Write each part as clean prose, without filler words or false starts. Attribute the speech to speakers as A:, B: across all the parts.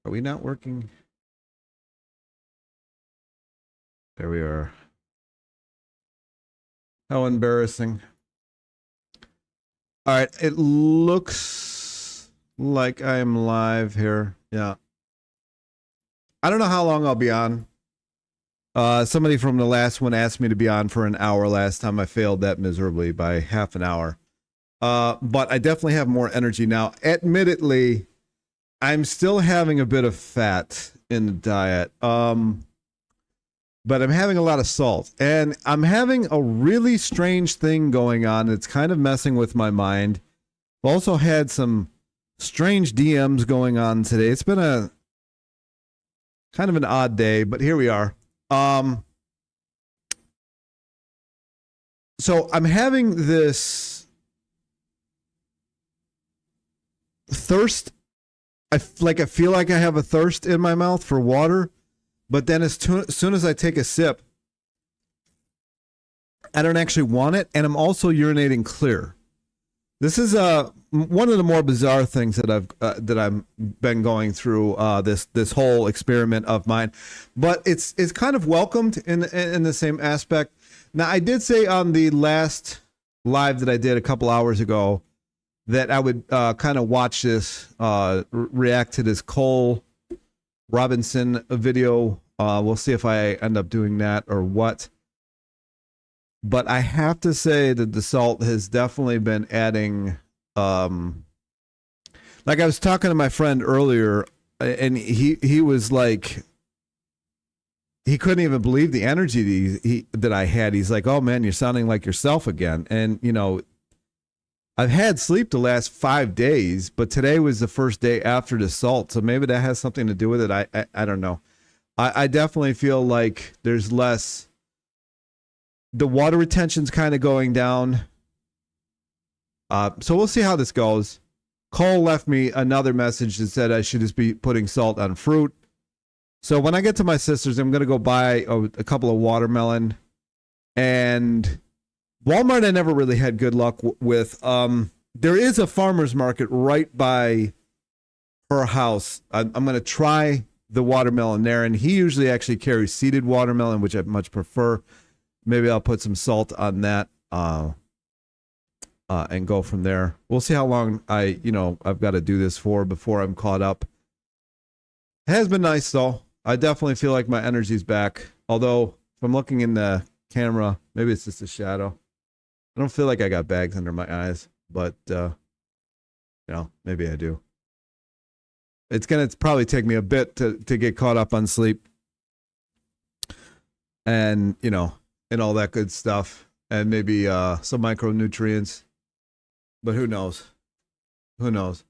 A: Are we not working? There we are. How embarrassing. All right, it looks like I'm live here. Yeah. I don't know how long I'll be on. Somebody from the last one asked me to be on for an hour last time. I failed that miserably by half an hour. But I definitely have more energy now. Admittedly, I'm still having a bit of fat in the diet. But I'm having a lot of salt. And I'm having a really strange thing going on. It's kind of messing with my mind. I've also had some strange DMs going on today. It's been a kind of an odd day, but here we are. So I'm having this thirst. I feel like I have a thirst in my mouth for water, but then as soon as I take a sip, I don't actually want it, and I'm also urinating clear. This is one of the more bizarre things that I've been going through this whole experiment of mine, but it's kind of welcomed in the same aspect. Now, I did say on the last live that I did a couple hours ago that I would kind of watch this, react to this Cole Robinson video. We'll see if I end up doing that or what. But I have to say that the salt has definitely been adding. Like I was talking to my friend earlier, and he was like, he couldn't even believe the energy that I had. He's like, "Oh man, you're sounding like yourself again." And you know, I've had sleep the last 5 days, but today was the first day after the salt, so maybe that has something to do with it. I don't know. I definitely feel like there's less. The water retention's kind of going down. So we'll see how this goes. Cole left me another message that said I should just be putting salt on fruit. So when I get to my sister's, I'm going to go buy a couple of watermelon. And Walmart I never really had good luck with. There is a farmer's market right by her house. I'm going to try the watermelon there. And he usually actually carries seeded watermelon, which I much prefer. Maybe I'll put some salt on that and go from there. We'll see how long I've got to do this for before I'm caught up. It has been nice, though. I definitely feel like my energy's back. Although, if I'm looking in the camera, maybe it's just a shadow. I don't feel like I got bags under my eyes, but, maybe I do. It's going to probably take me a bit to get caught up on sleep. And, and all that good stuff, and maybe some micronutrients, but who knows? Who knows?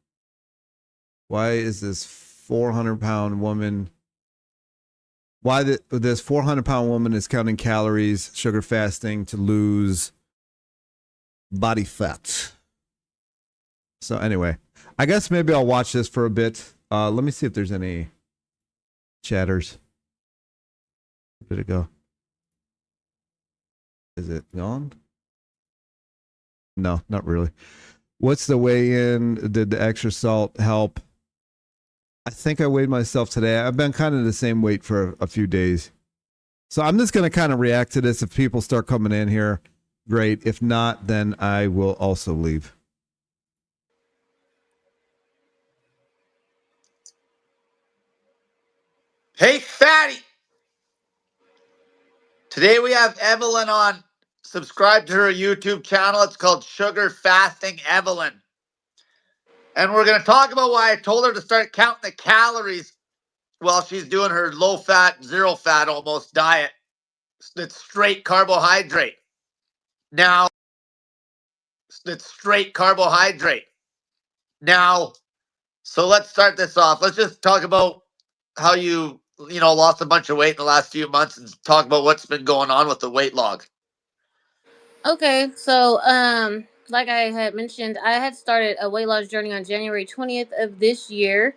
A: Why is this 400-pound woman? Why this 400-pound woman is counting calories, sugar fasting to lose body fat? So anyway, I guess maybe I'll watch this for a bit. Let me see if there's any chatters. Where did it go? Is it gone? No, not really. What's the weigh-in? Did the extra salt help? I think I weighed myself today. I've been kind of the same weight for a few days. So I'm just going to kind of react to this. If people start coming in here, great. If not, then I will also leave.
B: Hey, fatty! Today we have Evelyn on. Subscribe to her YouTube channel. It's called Sugar Fasting Evelyn. And we're going to talk about why I told her to start counting the calories while she's doing her low fat, zero fat almost diet. It's straight carbohydrate. Now, so let's start this off. Let's just talk about how you lost a bunch of weight in the last few months and talk about what's been going on with the weight log.
C: Okay, so like I had mentioned, I had started a weight loss journey on January 20th of this year,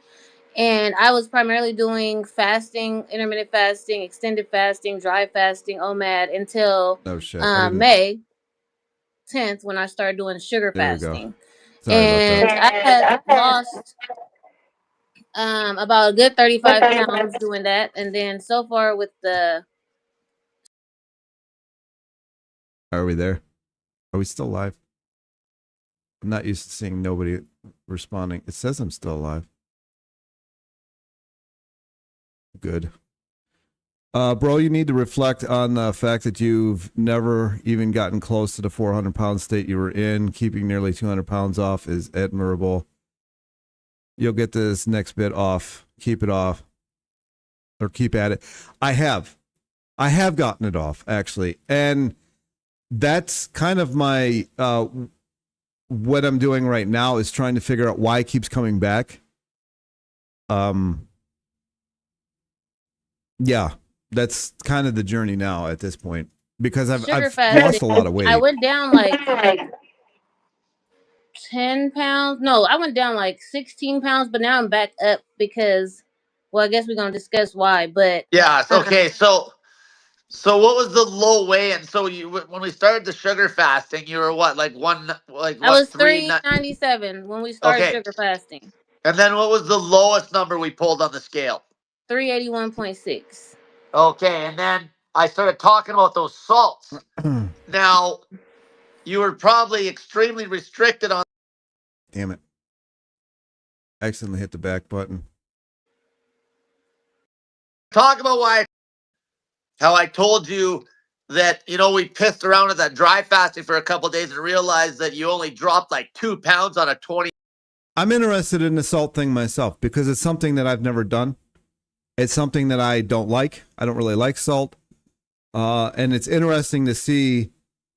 C: and I was primarily doing fasting, intermittent fasting, extended fasting, dry fasting, OMAD until May 10th when I started doing sugar
A: There
C: fasting.
A: we go. Sorry about that.
C: And I had lost About a good 35 pounds doing that, and then so far with the.
A: Are we there? Are we still live? I'm not used to seeing nobody responding. It says I'm still alive. Good. Bro, you need to reflect on the fact that you've never even gotten close to the 400-pound state you were in. Keeping nearly 200 pounds off is admirable. You'll get this next bit off. Keep it off. Or keep at it. I have gotten it off, actually. And that's kind of my, what I'm doing right now is trying to figure out why it keeps coming back. Yeah, that's kind of the journey now at this point because I've lost a lot of weight.
C: I went down like 10 pounds. No, I went down like 16 pounds, but now I'm back up because, well, I guess we're going to discuss why, but.
B: Yeah, okay, so what was the low weigh? And so when we started the sugar fasting, you were what, like
C: I was 397 when we started sugar fasting.
B: And then what was the lowest number we pulled on the scale?
C: 381.6.
B: Okay, and then I started talking about those salts. Now, you were probably extremely restricted on.
A: Damn it. I accidentally hit the back button.
B: Talk about how I told you that, we pissed around with that dry fasting for a couple of days and realized that you only dropped like 2 pounds on a 20.
A: I'm interested in the salt thing myself because it's something that I've never done. It's something that I don't like. I don't really like salt. And it's interesting to see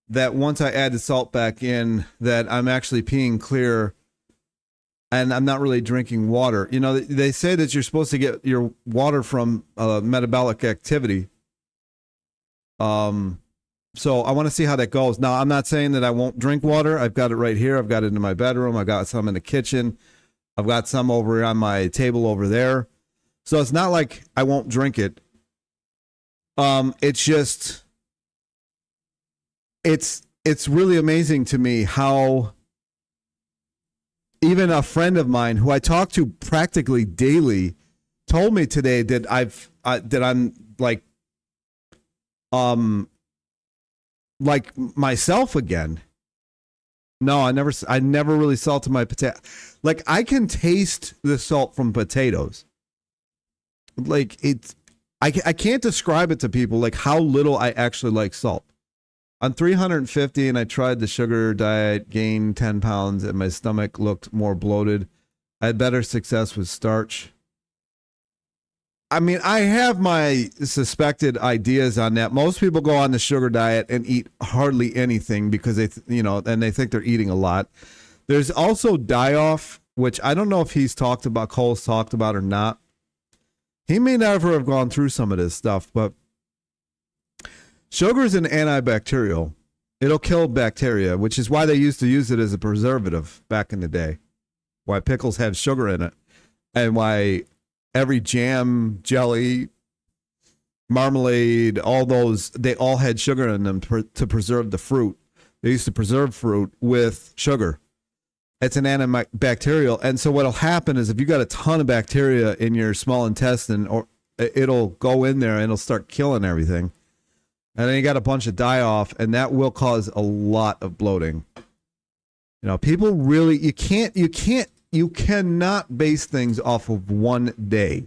A: that once I add the salt back in, that I'm actually peeing clear and I'm not really drinking water. They say that you're supposed to get your water from metabolic activity. So I want to see how that goes. Now, I'm not saying that I won't drink water. I've got it right here. I've got it in my bedroom. I've got some in the kitchen. I've got some over on my table over there. So it's not like I won't drink it. It's just, it's really amazing to me how even a friend of mine who I talk to practically daily told me today that I'm like myself again. No, I never really salted my potato. Like I can taste the salt from potatoes. Like I can't describe it to people like how little I actually like salt. I'm 350 and I tried the sugar diet, gained 10 pounds and my stomach looked more bloated. I had better success with starch. I mean, I have my suspected ideas on that. Most people go on the sugar diet and eat hardly anything because they think they're eating a lot. There's also die-off, which I don't know if Cole's talked about or not. He may never have gone through some of this stuff, but sugar is an antibacterial. It'll kill bacteria, which is why they used to use it as a preservative back in the day. Why pickles have sugar in it, and why every jam, jelly, marmalade, they all had sugar in them to preserve the fruit. They used to preserve fruit with sugar. It's an antibacterial. And so what'll happen is if you got a ton of bacteria in your small intestine, or it'll go in there and it'll start killing everything. And then you got a bunch of die-off, and that will cause a lot of bloating. People really, you cannot base things off of one day.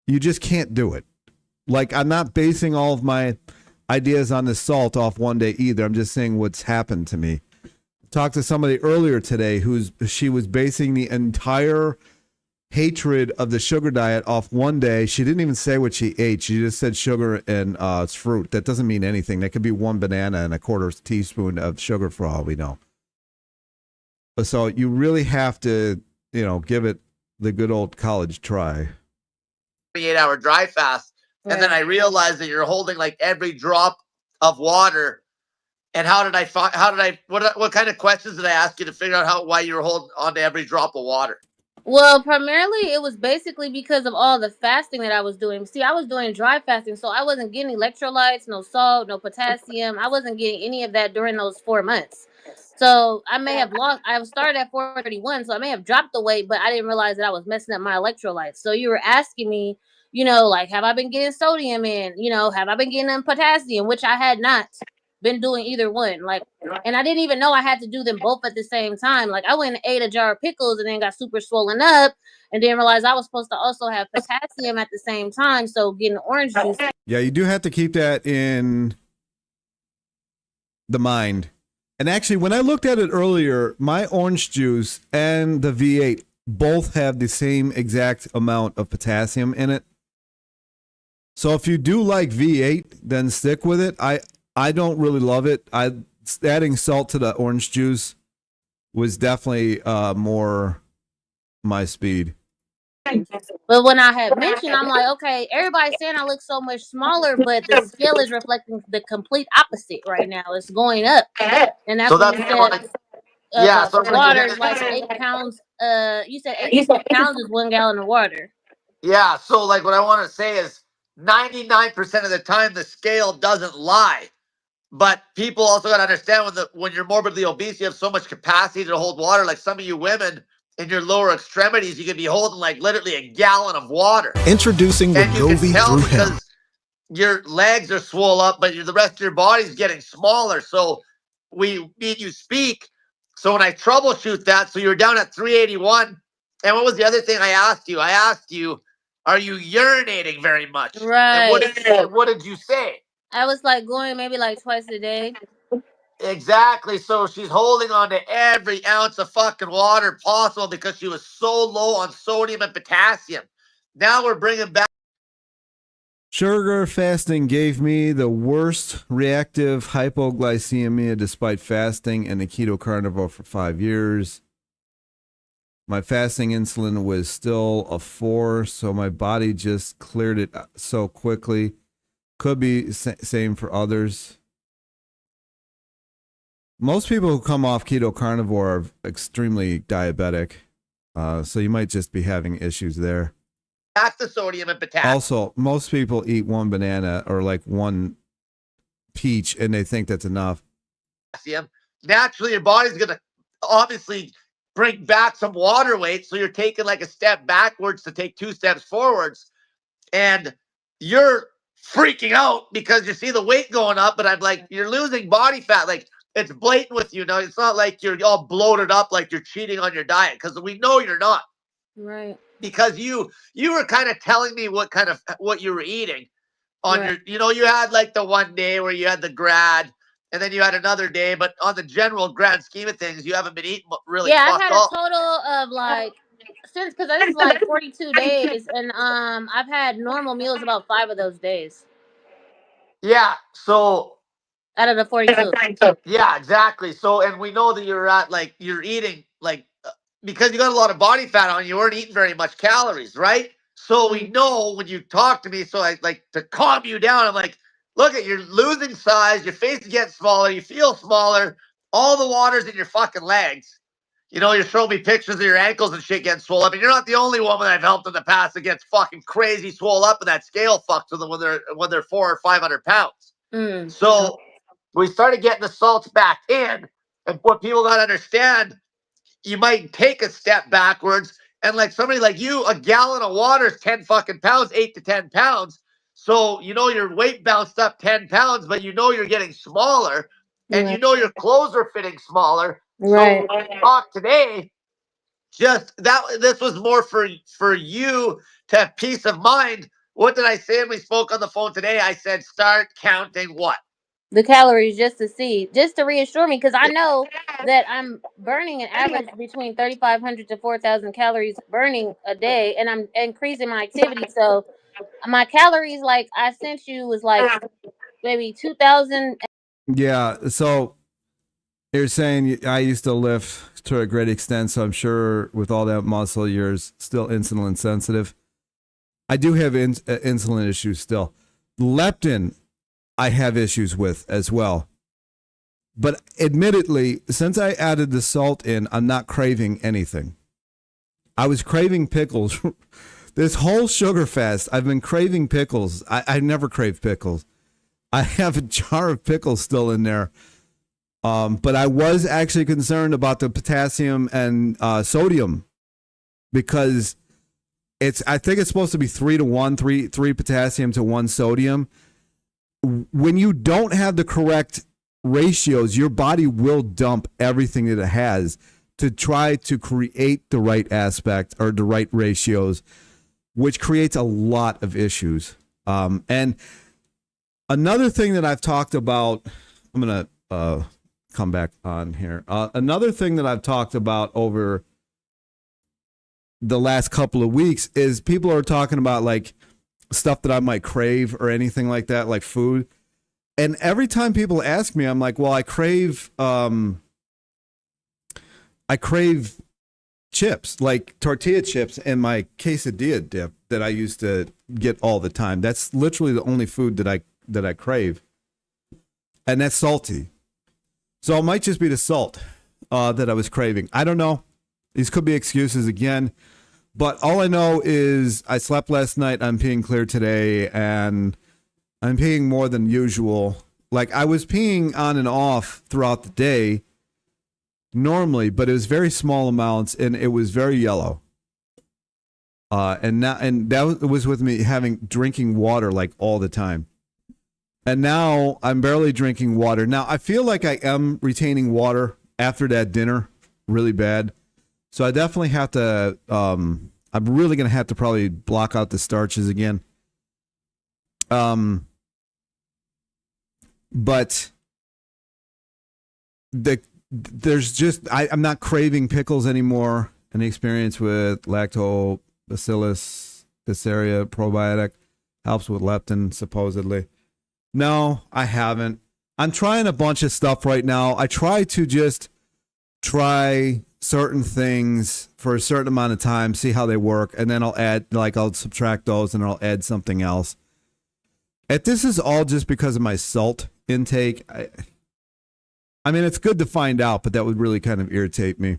A: You just can't do it. Like, I'm not basing all of my ideas on the salt off one day either. I'm just saying what's happened to me. Talked to somebody earlier today she was basing the entire hatred of the sugar diet off one day. She didn't even say what she ate. She just said sugar and it's fruit. That doesn't mean anything. That could be one banana and a quarter teaspoon of sugar for all we know. So you really have to, give it the good old college try.
B: 48-hour dry fast. Right. And then I realized that you're holding like every drop of water. And what kind of questions did I ask you to figure out why you were holding on to every drop of water?
C: Well, primarily it was basically because of all the fasting that I was doing. See, I was doing dry fasting, so I wasn't getting electrolytes, no salt, no potassium. I wasn't getting any of that during those 4 months. So I may have lost. I started at 431, so I may have dropped the weight, but I didn't realize that I was messing up my electrolytes. So you were asking me, like, have I been getting sodium in? Have I been getting in potassium? Which I had not been doing either one. Like, and I didn't even know I had to do them both at the same time. Like, I went and ate a jar of pickles and then got super swollen up, and didn't realize I was supposed to also have potassium at the same time. So getting orange juice.
A: Yeah, you do have to keep that in the mind. And actually, when I looked at it earlier, my orange juice and the V8 both have the same exact amount of potassium in it. So if you do like V8, then stick with it. I don't really love it. Adding salt to the orange juice was definitely more my speed.
C: But when I had mentioned, I'm like, okay, everybody's saying I look so much smaller, but the scale is reflecting the complete opposite right now. It's going up. And that's
B: So
C: when
B: that's
C: you
B: what
C: said
B: yeah. So
C: the water is like 8 pounds. You said 8 to 10 pounds is 1 gallon of water.
B: yeah. So like what I want to say is 99% of the time the scale doesn't lie. But people also got to understand when you're morbidly obese, you have so much capacity to hold water. Like some of you women in your lower extremities, you could be holding like literally a gallon of water.
D: Introducing
B: And you can
D: Wegovy
B: tell
D: through him.
B: because your legs are swole up, but the rest of your body's getting smaller. So we need you speak. So when I troubleshoot that, so you're down at 381. And what was the other thing I asked you? I asked you, are you urinating very much? And
C: Right.
B: what did you say?
C: I was like going maybe like twice a day.
B: Exactly. So she's holding on to every ounce of fucking water possible because she was so low on sodium and potassium. Now we're bringing back.
A: Sugar fasting gave me the worst reactive hypoglycemia despite fasting and a keto carnivore for 5 years. My fasting insulin was still a 4, so my body just cleared it so quickly. Could be same for others. Most people who come off keto carnivore are extremely diabetic, so you might just be having issues there.
B: Back the sodium and potassium.
A: Also, most people eat one banana or like one peach and they think that's enough.
B: Naturally, your body's going to obviously bring back some water weight. So you're taking like a step backwards to take 2 steps forwards. And you're freaking out because you see the weight going up. But I'm like, you're losing body fat. Like, it's blatant with you. Now, it's not like you're all bloated up like you're cheating on your diet because we know you're not.
C: Right.
B: Because you were kind of telling me what you were eating on
C: Right.
B: your, you had like the one day where you had the grad and then you had another day, but on the general grand scheme of things, you haven't been eating really
C: Yeah, I've
B: fucked
C: had a
B: up.
C: total of like because this is like 42 days, and I've had normal meals about 5 of those days
B: Yeah. So
C: out of the 42.
B: yeah, exactly. So, and we know that you're eating because you got a lot of body fat on you, weren't eating very much calories, right? So we know when you talk to me, so I like to calm you down. I'm like, look you're losing size, your face is getting smaller, you feel smaller, all the water's in your fucking legs. You're showing me pictures of your ankles and shit getting swollen up, and you're not the only woman I've helped in the past that gets fucking crazy swole up, and that scale fucks with them when they're 400 or 500 pounds. So we started getting the salts back in, and what people got to understand, you might take a step backwards, and like somebody like you, a gallon of water is 10 fucking pounds, 8 to 10 pounds. So your weight bounced up 10 pounds, but you're getting smaller, and
C: Right.
B: your clothes are fitting smaller.
C: Right.
B: So when we talk today, just that this was more for you to have peace of mind. What did I say when we spoke on the phone today? I said start counting what?
C: The calories just to reassure me, because I know that I'm burning an average between 3,500 to 4,000 calories burning a day, and I'm increasing my activity. So my calories, like I sent you, was like maybe 2,000.
A: Yeah, so you're saying I used to lift to a great extent, so I'm sure with all that muscle, you're still insulin sensitive. I do have insulin issues still. Leptin, I have issues with as well. But admittedly, since I added the salt in, I'm not craving anything. I was craving pickles. This whole sugar fast, I've been craving pickles. I never crave pickles. I have a jar of pickles still in there. But I was actually concerned about the potassium and sodium because I think it's supposed to be 3-to-1, three potassium to 1 sodium. When you don't have the correct ratios, your body will dump everything that it has to try to create the right aspect or the right ratios, which creates a lot of issues. And another thing that I've talked about, I'm going to come back on here. Another thing that I've talked about over the last couple of weeks is people are talking about like stuff that I might crave or anything like that, like food. And every time people ask me, I'm like, well, I crave chips, like tortilla chips and my quesadilla dip that I used to get all the time. That's literally the only food that I crave. And that's salty. So it might just be the salt that I was craving. I don't know. These could be excuses again. But all I know is I slept last night. I'm peeing clear today. And I'm peeing more than usual. Like I was peeing on and off throughout the day normally, but it was very small amounts and it was very yellow. And that was with me drinking water like all the time. And now I'm barely drinking water. Now I feel like I am retaining water after that dinner really bad. So I definitely have to, I'm really going to have to probably block out the starches again. But there's just, I'm not craving pickles anymore. Any experience with lactobacillus dysaria probiotic helps with leptin, supposedly. No, I haven't. I'm trying a bunch of stuff right now. I try to just try certain things for a certain amount of time, see how they work, and then I'll subtract those and I'll add something else. And this is all just because of my salt intake. I mean, it's good to find out, but that would really kind of irritate me.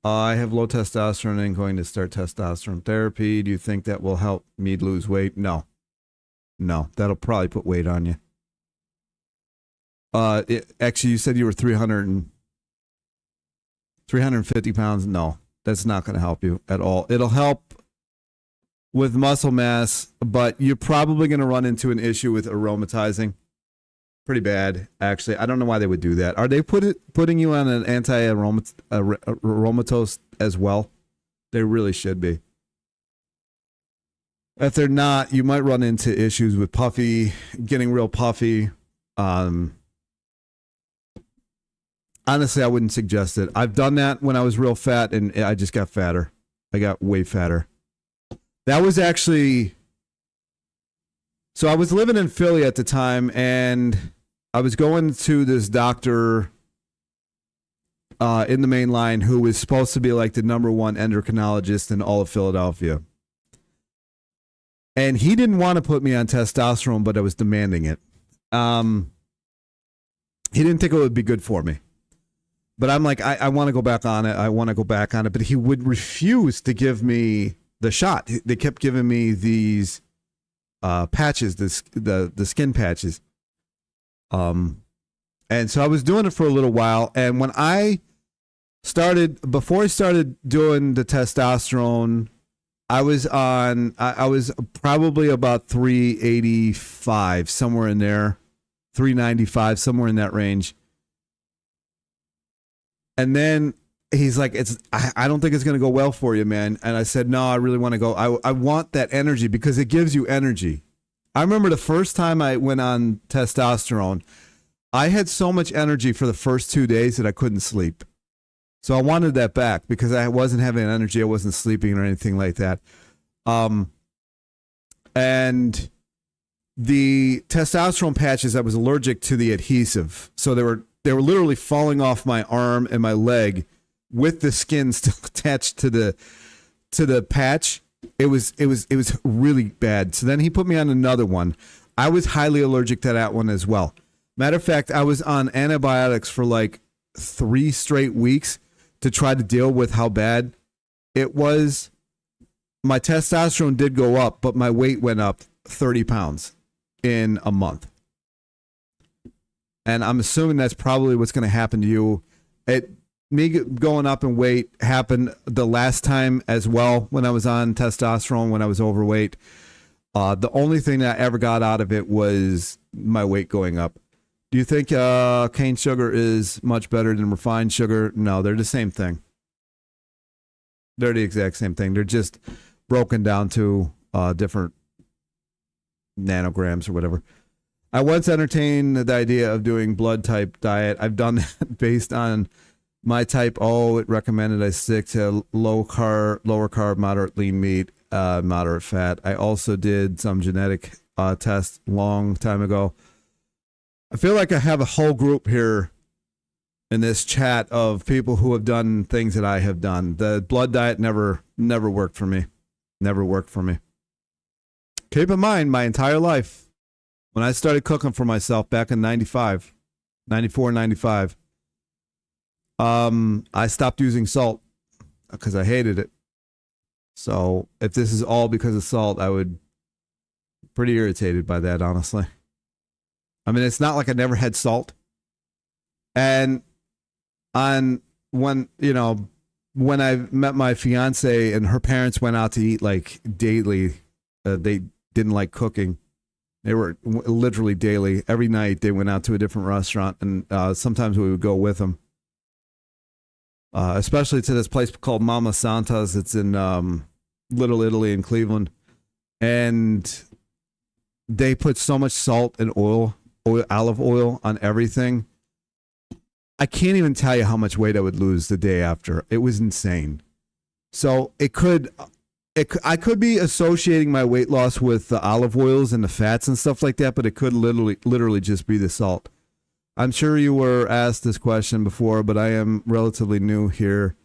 A: I have low testosterone and going to start testosterone therapy. Do you think that will help me lose weight? No, that'll probably put weight on you. Actually, you said you were 350 pounds. No, that's not going to help you at all. It'll help with muscle mass, but you're probably going to run into an issue with aromatizing. Pretty bad, actually. I don't know why they would do that. Are they putting you on an anti-aromatose as well? They really should be. If they're not, you might run into issues with getting real puffy. Honestly, I wouldn't suggest it. I've done that when I was real fat, and I just got fatter. I got way fatter. That was actually... So I was living in Philly at the time, and I was going to this doctor in the main line who was supposed to be like the number one endocrinologist in all of Philadelphia. And he didn't want to put me on testosterone, but I was demanding it. He didn't think it would be good for me. But I'm like, I want to go back on it. I want to go back on it. But he would refuse to give me the shot. They kept giving me these patches, the skin patches. And so I was doing it for a little while. And when before I started doing the testosterone, I was probably about 385, somewhere in there, 395, somewhere in that range. And then he's like, I don't think it's going to go well for you, man. And I said, no, I really want to go. I want that energy because it gives you energy. I remember the first time I went on testosterone, I had so much energy for the first 2 days that I couldn't sleep. So I wanted that back because I wasn't having energy. I wasn't sleeping or anything like that. And the testosterone patches, I was allergic to the adhesive. So they were literally falling off my arm and my leg with the skin still attached to the patch. It was really bad. So then he put me on another one. I was highly allergic to that one as well. Matter of fact, I was on antibiotics for like 3 straight weeks to try to deal with how bad it was. My testosterone did go up, but my weight went up 30 pounds in a month. And I'm assuming that's probably what's going to happen to you. Me going up in weight happened the last time as well when I was on testosterone, when I was overweight. The only thing that I ever got out of it was my weight going up. Do you think cane sugar is much better than refined sugar? No, they're the same thing. They're the exact same thing. They're just broken down to different nanograms or whatever. I once entertained the idea of doing blood type diet. I've done that based on my type O. It recommended I stick to lower carb, moderate lean meat, moderate fat. I also did some genetic tests long time ago. I feel like I have a whole group here in this chat of people who have done things that I have done. The blood diet never worked for me. Never worked for me. Keep in mind, my entire life, when I started cooking for myself back in 95, 94, 95, I stopped using salt because I hated it. So if this is all because of salt, I would be pretty irritated by that, honestly. I mean, it's not like I never had salt. And when I met my fiance and her parents went out to eat like daily, they didn't like cooking. They were literally daily. Every night they went out to a different restaurant, and sometimes we would go with them. Especially to this place called Mama Santa's. It's in Little Italy in Cleveland. And they put so much salt and olive oil on everything. I can't even tell you how much weight I would lose the day after. It was insane. So I could be associating my weight loss with the olive oils and the fats and stuff like that, but it could literally just be the salt. I'm sure you were asked this question before, but I am relatively new here.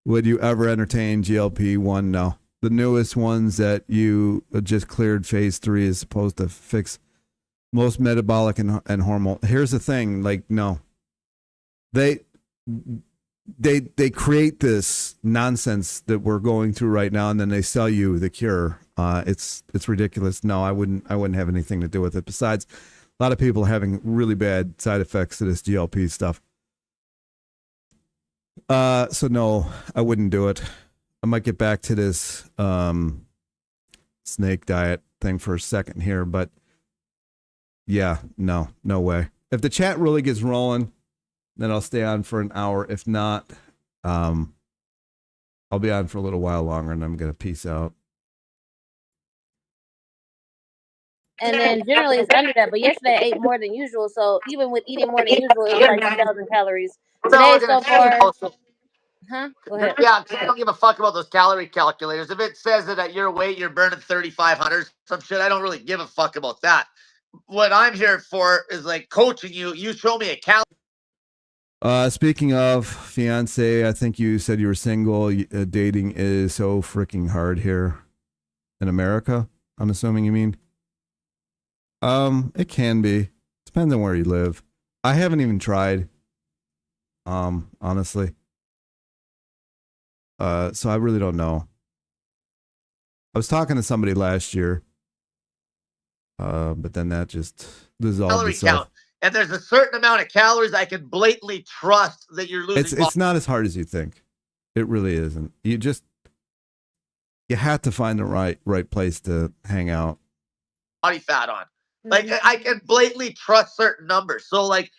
A: Would you ever entertain GLP-1? No. The newest ones that you just cleared phase 3 is supposed to fix most metabolic and hormonal. Here's the thing, like, no. They create this nonsense that we're going through right now, and then they sell you the cure. It's ridiculous. No, I wouldn't have anything to do with it. Besides, a lot of people are having really bad side effects to this GLP stuff. So no, I wouldn't do it. I might get back to this snake diet thing for a second here, but yeah, no way. If the chat really gets rolling, then I'll stay on for an hour. If not, I'll be on for a little while longer, and I'm going to peace out.
C: And then generally it's under that. But yesterday I ate more than usual. So even with eating more than usual, it was like 2,000 calories. Today so far. Huh? Go ahead.
B: Yeah, I don't give a fuck about those calorie calculators. If it says that at your weight you're burning 3,500 some shit, I don't really give a fuck about that. What I'm here for is like coaching you. You show me a calorie.
A: Speaking of fiance, I think you said you were single. Dating is so freaking hard here in America. I'm assuming you mean. It can be. Depends on where you live. I haven't even tried. Honestly. So I really don't know. I was talking to somebody last year. But then that just dissolved
B: calorie
A: itself.
B: count. And there's a certain amount of calories I can blatantly trust that you're losing.
A: It's not as hard as you think. It really isn't. You have to find the right place to hang out.
B: Body fat on. Like, I can blatantly trust certain numbers. So, like,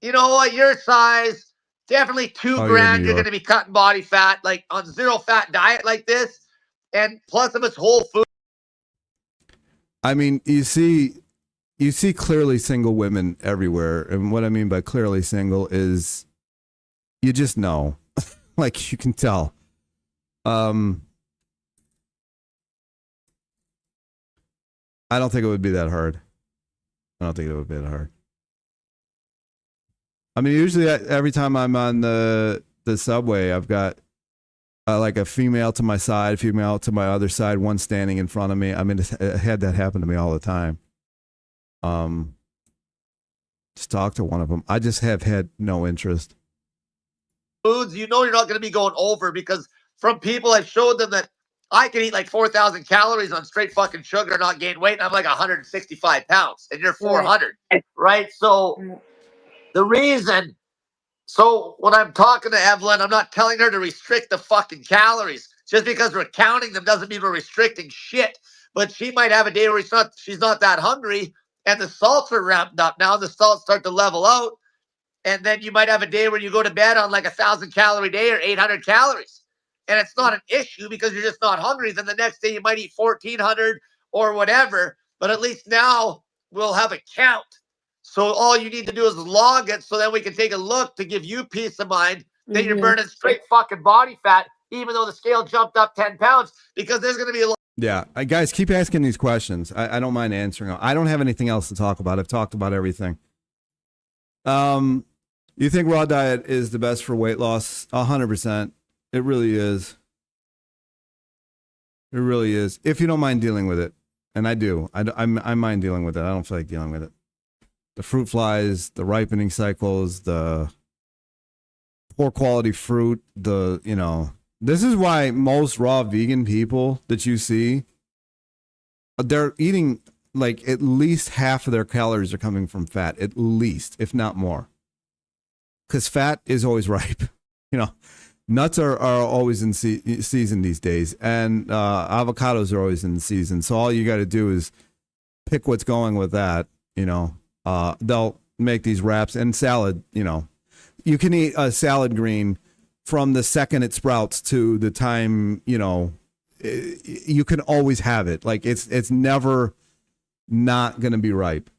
B: you know, at your size, definitely 2 grand you're going to be cutting body fat, like on zero fat diet like this. And plus if it's whole food.
A: I mean, you see clearly single women everywhere. And what I mean by clearly single is you just know. Like, you can tell. I don't think it would be that hard. I mean, usually every time I'm on the subway, I've got like a female to my side, female to my other side, one standing in front of me. I mean, it had that happen to me all the time. Just talk to one of them. I just have had no interest.
B: Foods, you know, you're not going to be going over, because from people I've showed them that I can eat like 4,000 calories on straight fucking sugar and not gain weight. And I'm like 165 pounds and you're 400, right? So The reason, so when I'm talking to Evelyn, I'm not telling her to restrict the fucking calories. Just because we're counting them doesn't mean we're restricting shit. But she might have a day where she's not that hungry and the salts are ramped up. Now the salts start to level out. And then you might have a day where you go to bed on like 1,000 calorie day or 800 calories. And it's not an issue because you're just not hungry. Then the next day you might eat 1,400 or whatever. But at least now we'll have a count. So all you need to do is log it so then we can take a look to give you peace of mind that you're burning straight fucking body fat, even though the scale jumped up 10 pounds, because there's going to be a lot.
A: Yeah, guys, keep asking these questions. I don't mind answering them. I don't have anything else to talk about. I've talked about everything. You think raw diet is the best for weight loss? 100%. It really is. It really is. If you don't mind dealing with it, and I do. I mind dealing with it. I don't feel like dealing with it. The fruit flies, the ripening cycles, the poor quality fruit, this is why most raw vegan people that you see, they're eating like at least half of their calories are coming from fat, at least, if not more. Because fat is always ripe. Nuts are always in season these days, and avocados are always in season. So all you got to do is pick what's going with that. They'll make these wraps and salad. You can eat a salad green from the second it sprouts to the time, you can always have it. Like it's never not going to be ripe.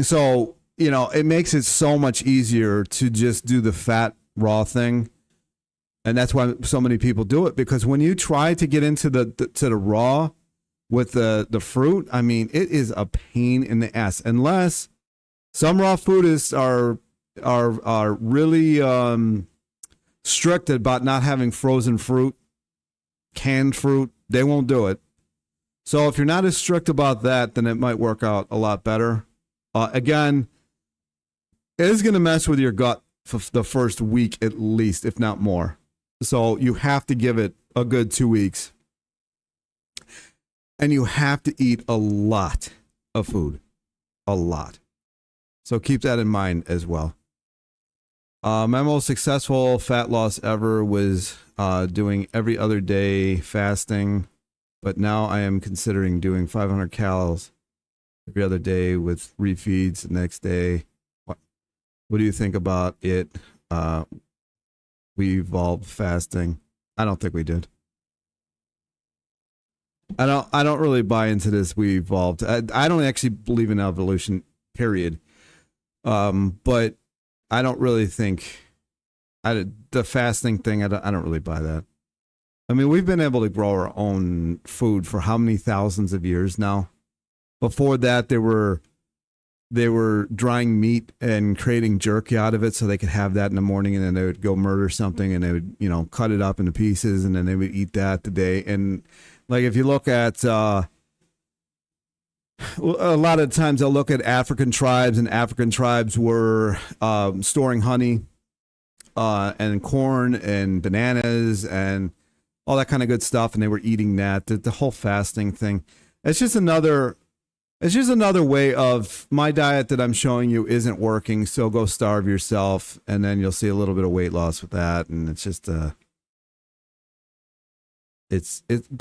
A: So, it makes it so much easier to just do the fat raw thing. And that's why so many people do it, because when you try to get into the raw with the fruit, I mean, it is a pain in the ass. Unless some raw foodists are really strict about not having frozen fruit, canned fruit, they won't do it. So if you're not as strict about that, then it might work out a lot better. Again, it is going to mess with your gut for the first week at least, if not more. So you have to give it a good 2 weeks. And you have to eat a lot of food. A lot. So keep that in mind as well. My most successful fat loss ever was doing every other day fasting. But now I am considering doing 500 calories every other day with refeeds the next day. What do you think about it? We evolved fasting. I don't think we did. I don't really buy into this. We evolved. I don't actually believe in evolution, period. But I don't really think the fasting thing. I don't really buy that. I mean, we've been able to grow our own food for how many thousands of years now? Before that, they were drying meat and creating jerky out of it so they could have that in the morning, and then they would go murder something and they would, cut it up into pieces, and then they would eat that today. And like, if you look at a lot of times I'll look at African tribes, and African tribes were storing honey and corn and bananas and all that kind of good stuff, and they were eating that. The whole fasting thing, it's just another way of my diet that I'm showing you isn't working, so go starve yourself, and then you'll see a little bit of weight loss with that. And it's just the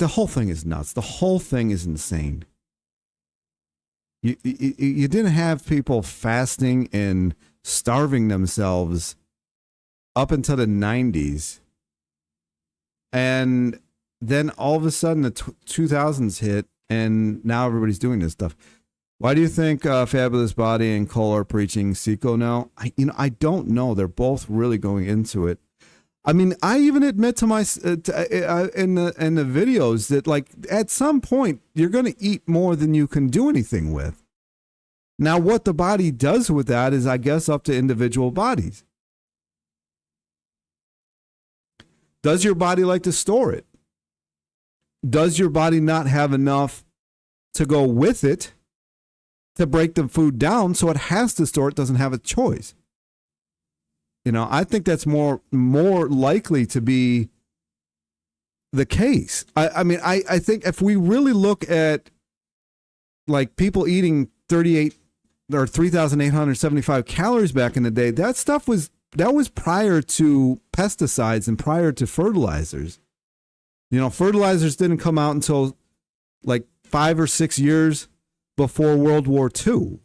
A: whole thing is nuts. The whole thing is insane. You didn't have people fasting and starving themselves up until the 90s. And then all of a sudden the 2000s hit, and now everybody's doing this stuff. Why do you think Fabulous Body and Cole are preaching Seco now? I don't know. They're both really going into it. I mean, I even admit to my in the videos that, like, at some point you're going to eat more than you can do anything with. Now, what the body does with that is, I guess, up to individual bodies. Does your body like to store it? Does your body not have enough to go with it to break the food down, so it has to store it, doesn't have a choice? I think that's more likely to be the case. I think if we really look at, like, people eating 38 or 3,875 calories back in the day. That was prior to pesticides and prior to fertilizers. Fertilizers didn't come out until like 5 or 6 years before World War II.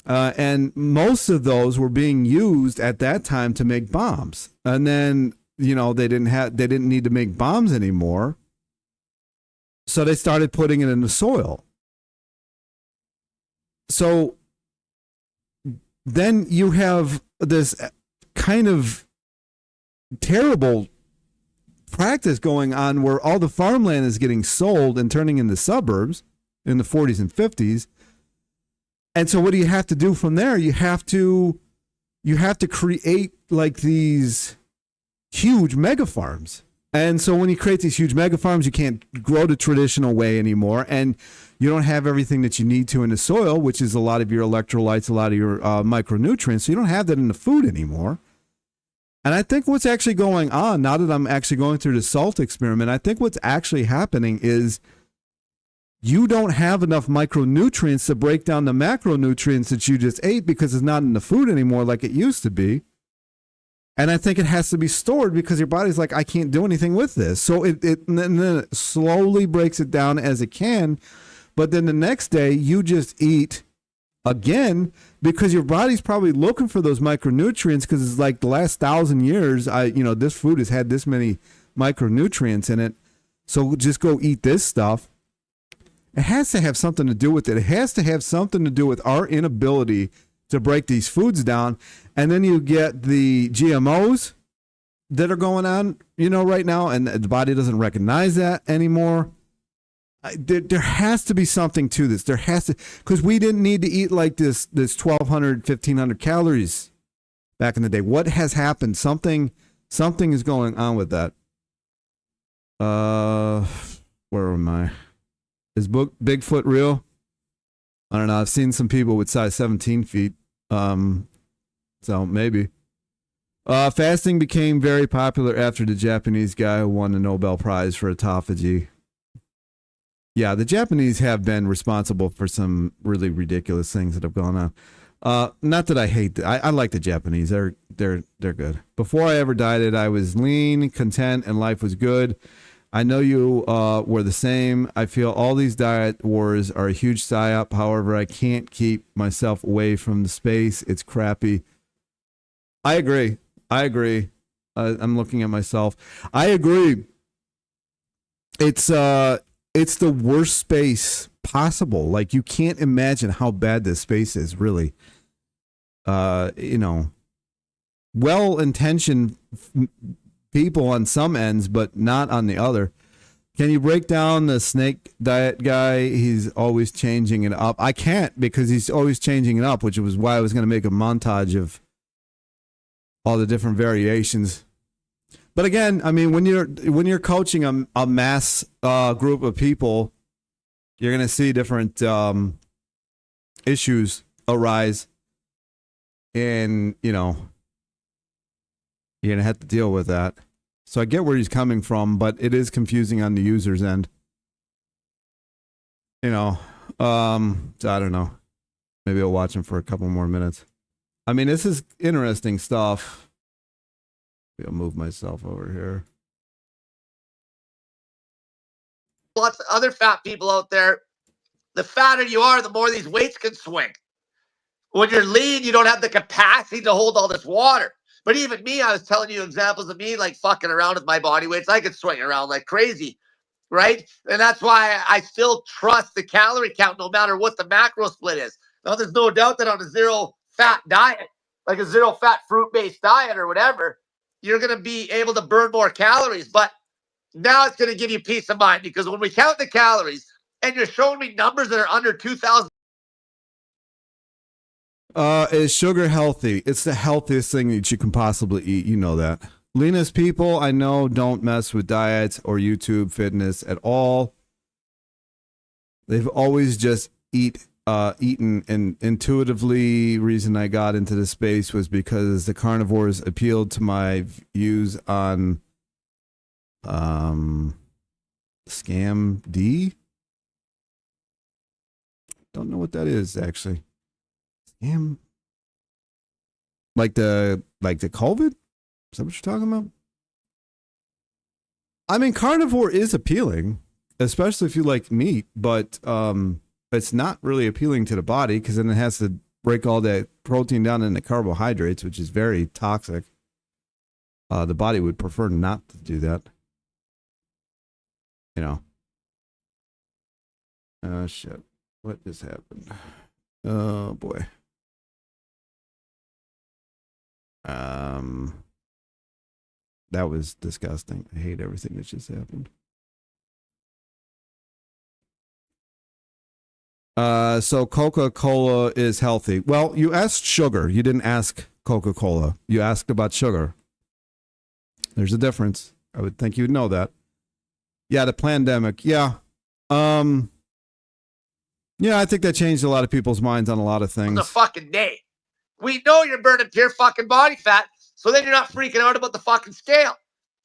A: And most of those were being used at that time to make bombs. And then, they didn't need to make bombs anymore. So they started putting it in the soil. So then you have this kind of terrible practice going on where all the farmland is getting sold and turning into suburbs in the 40s and 50s. And so what do you have to do from there? You have to create like these huge mega farms. And so when you create these huge mega farms, you can't grow the traditional way anymore. And you don't have everything that you need to in the soil, which is a lot of your electrolytes, a lot of your micronutrients. So you don't have that in the food anymore. And I think what's actually going on, now that I'm actually going through the salt experiment, I think what's actually happening is you don't have enough micronutrients to break down the macronutrients that you just ate because it's not in the food anymore like it used to be. And I think it has to be stored because your body's like, I can't do anything with this. So and then it slowly breaks it down as it can. But then the next day you just eat again because your body's probably looking for those micronutrients because it's like the last 1,000 years, this food has had this many micronutrients in it. So just go eat this stuff. It has to have something to do with it. It has to have something to do with our inability to break these foods down. And then you get the GMOs that are going on, right now, and the body doesn't recognize that anymore. There has to be something to this. There has to, because we didn't need to eat like this 1,200, 1,500 calories back in the day. What has happened? Something is going on with that. Where am I? Is Bigfoot real? I don't know. I've seen some people with size 17 feet. So maybe. Fasting became very popular after the Japanese guy who won the Nobel Prize for autophagy. Yeah, the Japanese have been responsible for some really ridiculous things that have gone on. Not that I hate I like the Japanese. They're good. Before I ever dieted, I was lean, content, and life was good. I know you were the same. I feel all these diet wars are a huge psyop. However, I can't keep myself away from the space. It's crappy. I agree. I'm looking at myself. I agree. It's the worst space possible. Like, you can't imagine how bad this space is, really. Well-intentioned people on some ends, but not on the other. Can you break down the snake diet guy? He's always changing it up. I can't, because he's always changing it up, which was why I was going to make a montage of all the different variations. But again, I mean, when you're coaching a mass group of people, you're going to see different issues arise, and you're going to have to deal with that. So I get where he's coming from, but it is confusing on the user's end. So I don't know. Maybe I'll watch him for a couple more minutes. I mean, this is interesting stuff. Maybe I'll move myself over here.
B: Lots of other fat people out there. The fatter you are, the more these weights can swing. When you're lean, you don't have the capacity to hold all this water. But even me, I was telling you examples of me like fucking around with my body weights. I could swing around like crazy, right? And that's why I still trust the calorie count no matter what the macro split is. Now, there's no doubt that on a zero-fat diet, like a zero-fat fruit-based diet or whatever, you're going to be able to burn more calories. But now it's going to give you peace of mind, because when we count the calories and you're showing me numbers that are under 2,000.
A: Is sugar healthy? It's the healthiest thing that you can possibly eat. You know that. Leanest people I know don't mess with diets or YouTube fitness at all. They've always just eaten, and intuitively, reason I got into this space was because the carnivores appealed to my views on Scam D. Don't know what that is actually. Scam. Like the COVID? Is that what you're talking about? I mean, carnivore is appealing, especially if you like meat, but it's not really appealing to the body because then it has to break all that protein down into carbohydrates, which is very toxic. The body would prefer not to do that. You know. Oh, shit. What just happened? Oh, boy. That was disgusting. I hate everything that just happened. So Coca-Cola is healthy. Well, you asked sugar. You didn't ask Coca-Cola. You asked about sugar. There's a difference. I would think you'd know that. Yeah, the pandemic. Yeah. Yeah, I think that changed a lot of people's minds on a lot of things.
B: The fucking day. We know you're burning pure fucking body fat, so then you're not freaking out about the fucking scale.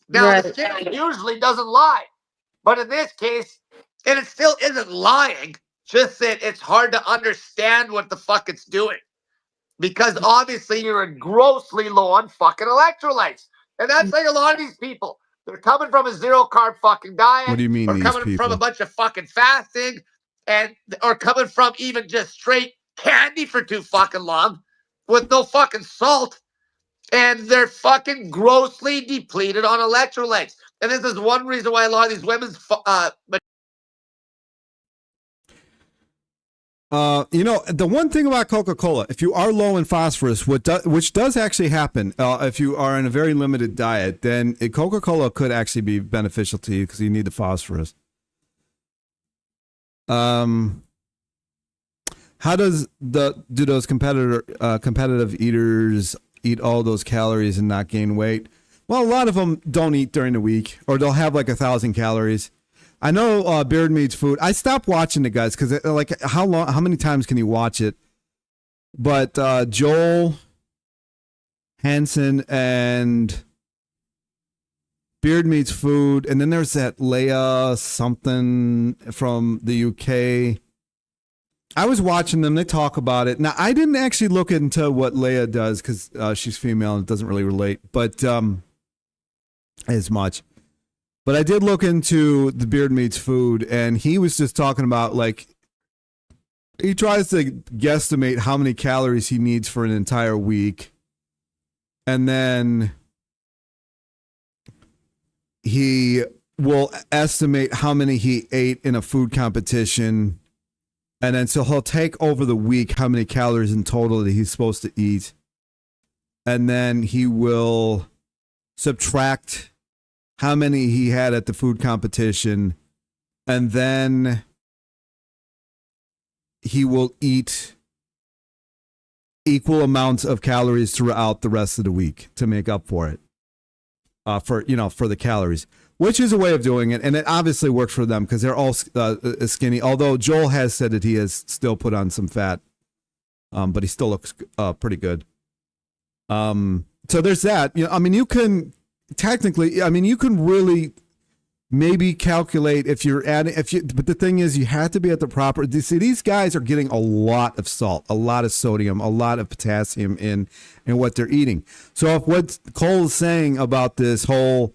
B: Now, the scale usually doesn't lie. But in this case, and it still isn't lying, just that it's hard to understand what the fuck it's doing. Because obviously you're grossly low on fucking electrolytes. And that's like a lot of these people. They're coming from a zero carb fucking diet.
A: What do you mean
B: or
A: these
B: coming
A: people?
B: from a bunch of fucking fasting or coming from even just straight candy for too fucking long with no fucking salt. And they're fucking grossly depleted on electrolytes. And this is one reason why a lot of these women's
A: you know, the one thing about Coca-Cola, if you are low in phosphorus, which does actually happen, if you are in a very limited diet, then Coca-Cola could actually be beneficial to you because you need the phosphorus. How do those competitive eaters eat all those calories and not gain weight? Well, a lot of them don't eat during the week, or they'll have like 1,000 calories. I know Beard Meats Food. I stopped watching the guys because like how many times can you watch it? But Joel Hansen and Beard Meats Food, and then there's that Leia something from the UK. I was watching them. They talk about it. Now, I didn't actually look into what Leia does because she's female and it doesn't really relate, but as much. But I did look into the Beard Meats Food, and he was just talking about, like, he tries to guesstimate how many calories he needs for an entire week. And then he will estimate how many he ate in a food competition. And then so he'll take over the week how many calories in total that he's supposed to eat. And then he will subtract how many he had at the food competition. And then he will eat equal amounts of calories throughout the rest of the week to make up for it. For the calories, which is a way of doing it. And it obviously works for them because they're all skinny. Although Joel has said that he has still put on some fat, but he still looks pretty good. So there's that. You can technically, you can really maybe calculate but the thing is you have to be at the proper, these guys are getting a lot of salt, a lot of sodium, a lot of potassium in what they're eating. So if what Cole is saying about this whole,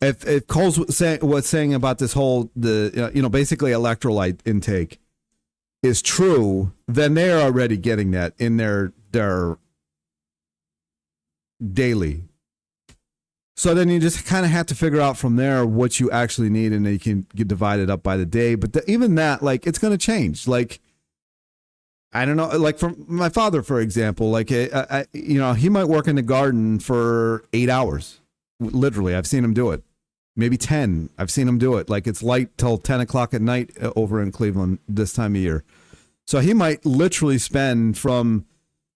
A: if Cole's saying about this whole, basically electrolyte intake is true, then they're already getting that in their daily. So then you just kind of have to figure out from there what you actually need, and then you can get divided up by the day. But even that, like, it's going to change. Like, I don't know, like for my father, for example, like, he might work in the garden for 8 hours. Literally, I've seen him do it. Maybe 10. I've seen him do it. Like, it's light till 10 o'clock at night over in Cleveland this time of year. So he might literally spend from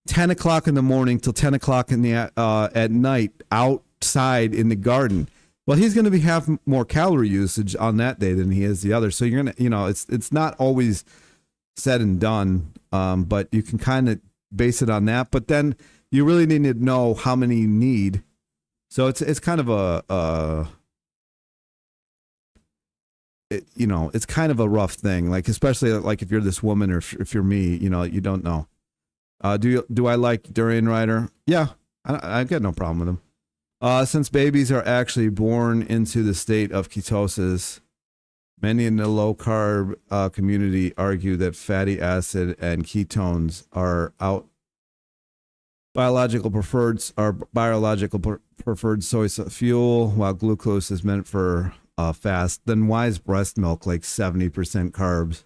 A: 10 o'clock in the morning till 10 o'clock at night outside in the garden. Well, he's going to have more calorie usage on that day than he is the other. So you're going to, it's not always said and done, but you can kind of base it on that. But then you really need to know how many you need. So it's kind of it's kind of a rough thing. Like, especially like if you're this woman or if you're me, you don't know. Do I like durian rider? Yeah, I got no problem with them. Since babies are actually born into the state of ketosis, many in the low carb community argue that fatty acid and ketones are biological preferred source of fuel, while glucose is meant for fast. Then why is breast milk like 70% carbs?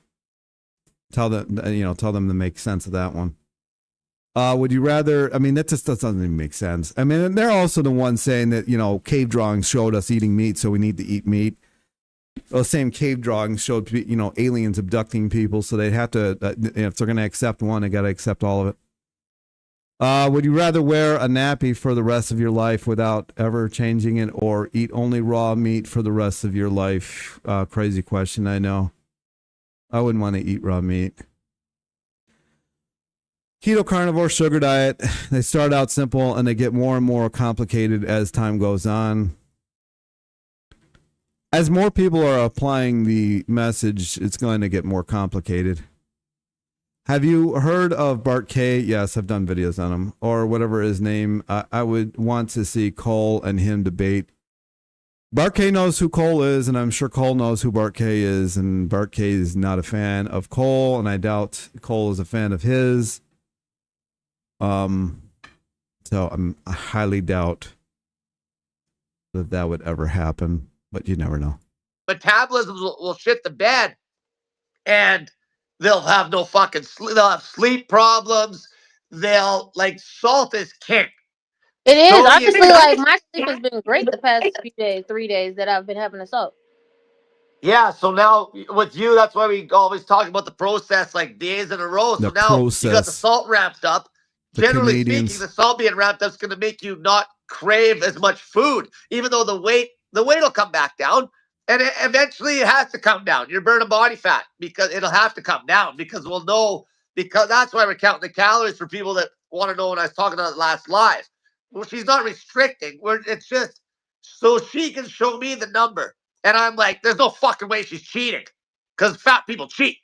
A: Tell them to make sense of that one. Would you rather? I mean, that doesn't even make sense. I mean, they're also the ones saying that cave drawings showed us eating meat, so we need to eat meat. Those same cave drawings showed aliens abducting people, so they have to. If they're going to accept one, they got to accept all of it. Would you rather wear a nappy for the rest of your life without ever changing it, or eat only raw meat for the rest of your life? Crazy question, I know. I wouldn't want to eat raw meat. Keto carnivore sugar diet. They start out simple and they get more and more complicated as time goes on. As more people are applying the message, it's going to get more complicated. Have you heard of Bart K? Yes, I've done videos on him, or whatever his name. I would want to see Cole and him debate. Bart K knows who Cole is, and I'm sure Cole knows who Bart K is, and Bart K is not a fan of Cole, and I doubt Cole is a fan of his. So I highly doubt that would ever happen, but you never know.
B: Metabolism will shit the bed, and they'll have no fucking sleep. They'll have sleep problems. They'll salt is king.
C: It is honestly like my sleep has been great the past few days, 3 days that I've been having assault.
B: Yeah, so now with you, that's why we always talk about the process like days in a row. So now you got the salt ramped up. Generally speaking, the salt being ramped up is going to make you not crave as much food, even though the weight will come back down, and eventually it has to come down. You're burning body fat because it'll have to come down because we'll know, because that's why we're counting the calories for people that want to know. When I was talking about it last live, well, she's not restricting. It's just so she can show me the number. And I'm like, there's no fucking way she's cheating, because fat people cheat.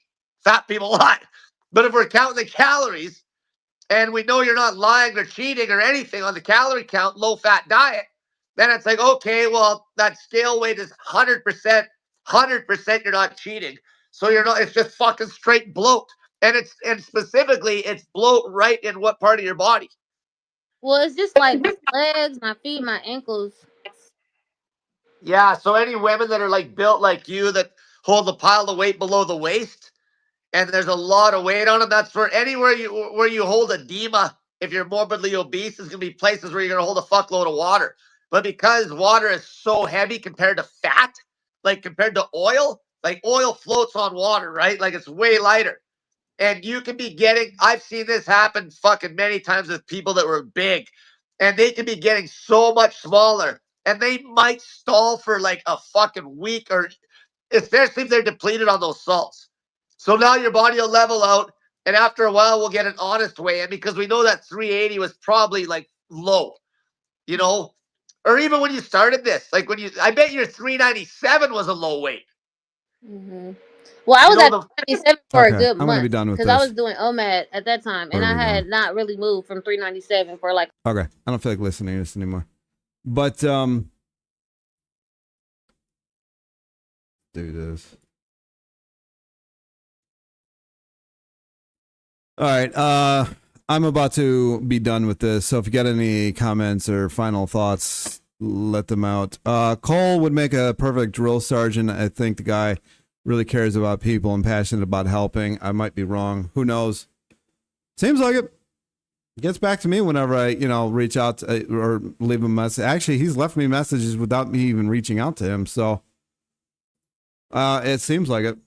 B: Fat people lie. But if we're counting the calories and we know you're not lying or cheating or anything on the calorie count, low fat diet, then it's like, okay, well, that scale weight is 100%. 100% you're not cheating. So you're not, it's just fucking straight bloat. And specifically, it's bloat right in what part of your body?
C: Well, it's just like my legs, my feet, my ankles.
B: Yeah, so any women that are built like you that hold the pile of weight below the waist, and there's a lot of weight on them, that's for anywhere where you hold edema. If you're morbidly obese, there's gonna be places where you're gonna hold a fuckload of water. But because water is so heavy compared to fat, compared to oil, oil floats on water, right? It's way lighter. And you can be getting, I've seen this happen fucking many times with people that were big, and they can be getting so much smaller, and they might stall for a fucking week, or especially if they're depleted on those salts. So now your body will level out, and after a while we'll get an honest weigh in, because we know that 380 was probably low, or even when you started this, I bet your 397 was a low weight.
C: Mm-hmm. Well, I was at 397 for a good month.
A: I'm gonna be done with this
C: because I was doing OMAD at that time, and I had not really moved from 397 for
A: Okay, I don't feel like listening to this anymore. But do this. All right, I'm about to be done with this. So if you got any comments or final thoughts, let them out. Cole would make a perfect drill sergeant. I think the guy really cares about people and passionate about helping. I might be wrong. Who knows? Seems like it. Gets back to me whenever I, reach out to, or leave a message. Actually, he's left me messages without me even reaching out to him. So, it seems like it.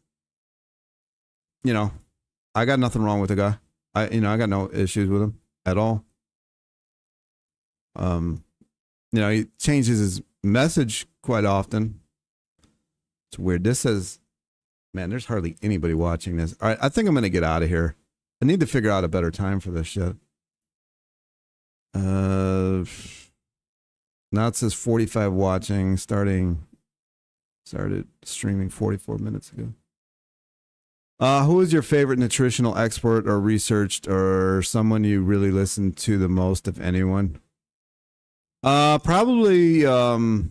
A: I got nothing wrong with the guy. I got no issues with him at all. He changes his message quite often. It's weird. This says, man, there's hardly anybody watching this. All right, I think I'm going to get out of here. I need to figure out a better time for this shit. Now it says 45 watching, starting Started streaming 44 minutes ago. Who is your favorite nutritional expert or researched or someone you really listen to the most, if anyone? Probably, I'd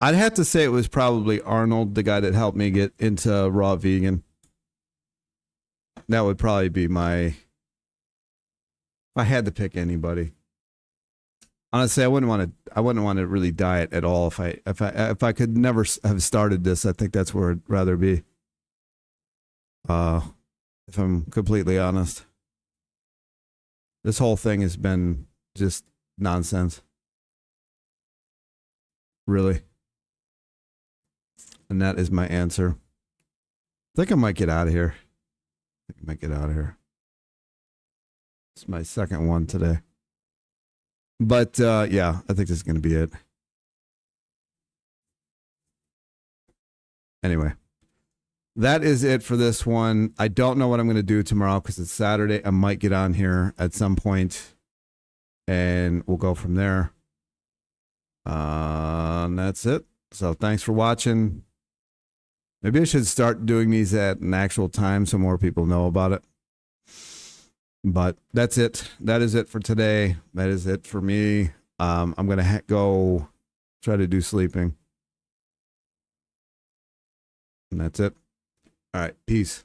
A: have to say it was probably Arnold, the guy that helped me get into raw vegan. That would probably be if I had to pick anybody. Honestly, I wouldn't want to really diet at all if I could never have started this. I think that's where I'd rather be. If I'm completely honest, this whole thing has been just nonsense. Really. And that is my answer. I think I might get out of here. It's my second one today. But yeah, I think this is going to be it. Anyway, that is it for this one. I don't know what I'm going to do tomorrow because it's Saturday. I might get on here at some point and we'll go from there. And that's it. So thanks for watching. Maybe I should start doing these at an actual time so more people know about it. But that's it. That is it for today. That is it for me. I'm going to go try to do sleeping. And that's it. All right. Peace.